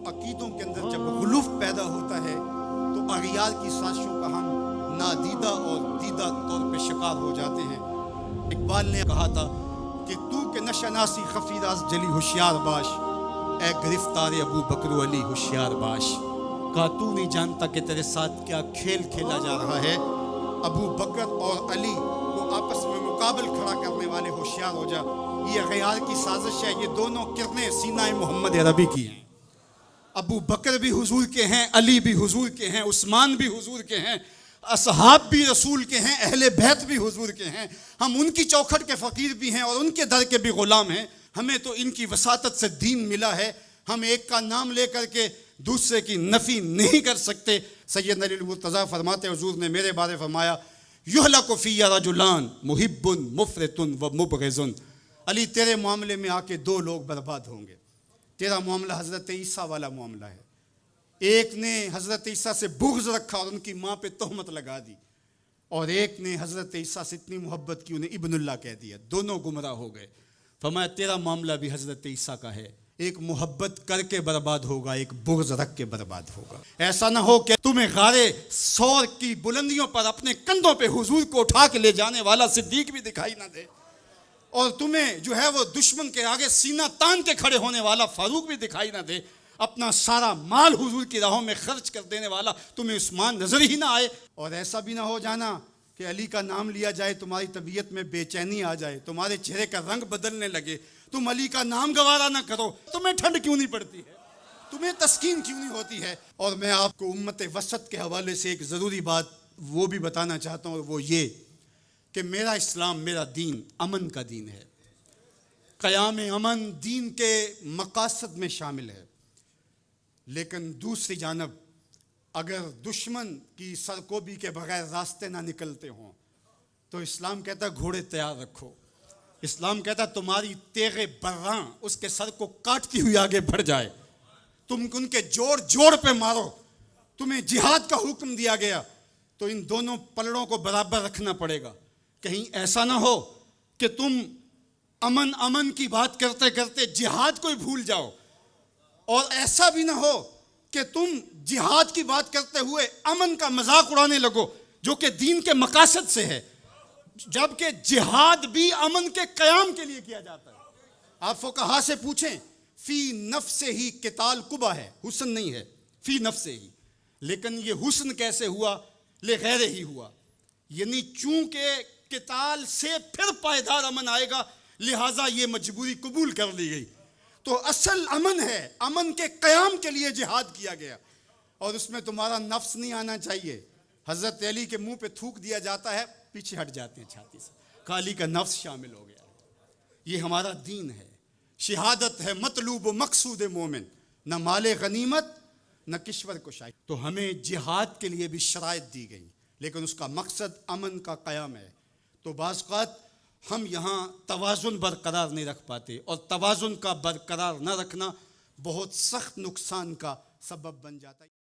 عقیدوں کے اندر جب غلوف پیدا ہوتا ہے تو اغیار کی سازشوں کا ہم نادیدہ اور دیدہ طور پہ شکار ہو جاتے ہیں۔ اقبال نے کہا تھا کہ تو کہ نشناسی خفی راز جلی ہوشیار باش، اے گرفتار ابو بکر و علی ہوشیار باش۔ کہا تو نہیں جانتا کہ تیرے ساتھ کیا کھیل کھیلا جا رہا ہے، ابو بکر اور علی کو آپس میں مقابل کھڑا کرنے والے ہوشیار ہو جا۔ یہ اغیار کی سازش ہے، یہ دونوں کرنیں سینہ محمد عربی کی ہیں۔ ابو بکر بھی حضور کے ہیں، علی بھی حضور کے ہیں، عثمان بھی حضور کے ہیں، اصحاب بھی رسول کے ہیں، اہل بیت بھی حضور کے ہیں۔ ہم ان کی چوکھٹ کے فقیر بھی ہیں اور ان کے در کے بھی غلام ہیں۔ ہمیں تو ان کی وساطت سے دین ملا ہے، ہم ایک کا نام لے کر کے دوسرے کی نفی نہیں کر سکتے۔ سید علی المرتضیٰ فرماتے حضور نے میرے بارے فرمایا یہلک فی رجلان محب مفرط و مبغض۔ علی تیرے معاملے میں آ کے دو لوگ برباد ہوں گے۔ تیرا معاملہ حضرت عیسیٰ والا معاملہ ہے، ایک نے حضرت عیسیٰ سے بغض رکھا اور ان کی ماں پہ تہمت لگا دی، اور ایک نے حضرت عیسیٰ سے اتنی محبت کی انہیں ابن اللہ کہہ دیا، دونوں گمراہ ہو گئے۔ فرمایا تیرا معاملہ بھی حضرت عیسیٰ کا ہے، ایک محبت کر کے برباد ہوگا، ایک بغض رکھ کے برباد ہوگا۔ ایسا نہ ہو کہ تمہیں غارے سور کی بلندیوں پر اپنے کندھوں پہ حضور کو اٹھا کے لے جانے والا صدیق بھی دکھائی نہ دے، اور تمہیں جو ہے وہ دشمن کے آگے سینہ تان کے کھڑے ہونے والا فاروق بھی دکھائی نہ دے، اپنا سارا مال حضور کی راہوں میں خرچ کر دینے والا تمہیں عثمان نظر ہی نہ آئے۔ اور ایسا بھی نہ ہو جانا کہ علی کا نام لیا جائے تمہاری طبیعت میں بے چینی آ جائے، تمہارے چہرے کا رنگ بدلنے لگے، تم علی کا نام گوارا نہ کرو۔ تمہیں ٹھنڈ کیوں نہیں پڑتی ہے، تمہیں تسکین کیوں نہیں ہوتی ہے؟ اور میں آپ کو امت وسط کے حوالے سے ایک ضروری بات وہ بھی بتانا چاہتا ہوں، اور وہ یہ کہ میرا اسلام، میرا دین امن کا دین ہے، قیام امن دین کے مقاصد میں شامل ہے۔ لیکن دوسری جانب اگر دشمن کی سرکوبی کے بغیر راستے نہ نکلتے ہوں تو اسلام کہتا ہے گھوڑے تیار رکھو۔ اسلام کہتا ہے تمہاری تیغ براں اس کے سر کو کاٹتی ہوئی آگے بڑھ جائے، تم ان کے جوڑ جوڑ پہ مارو۔ تمہیں جہاد کا حکم دیا گیا تو ان دونوں پلڑوں کو برابر رکھنا پڑے گا۔ کہیں ایسا نہ ہو کہ تم امن کی بات کرتے کرتے جہاد کو ہی بھول جاؤ، اور ایسا بھی نہ ہو کہ تم جہاد کی بات کرتے ہوئے امن کا مذاق اڑانے لگو جو کہ دین کے مقاصد سے ہے، جبکہ جہاد بھی امن کے قیام کے لیے کیا جاتا ہے۔ آپ فقہا سے پوچھیں، فی نفس ہی قتال قبح ہے، حسن نہیں ہے، فی نفس ہی، لیکن یہ حسن کیسے ہوا؟ لغیر ہی ہوا، یعنی چونکہ قتال سے پھر پائیدار امن آئے گا، لہٰذا یہ مجبوری قبول کر لی گئی۔ تو اصل امن ہے، امن کے قیام کے لیے جہاد کیا گیا، اور اس میں تمہارا نفس نہیں آنا چاہیے۔ حضرت علی کے منہ پہ تھوک دیا جاتا ہے، پیچھے ہٹ جاتے ہیں چھاتی سے، علی کا نفس شامل ہو گیا۔ یہ ہمارا دین ہے، شہادت ہے مطلوب و مقصود مومن، نہ مال غنیمت نہ کشور کشائی۔ تو ہمیں جہاد کے لیے بھی شرائط دی گئی، لیکن اس کا مقصد امن کا قیام ہے۔ تو بعض اوقات ہم یہاں توازن برقرار نہیں رکھ پاتے، اور توازن کا برقرار نہ رکھنا بہت سخت نقصان کا سبب بن جاتا ہے۔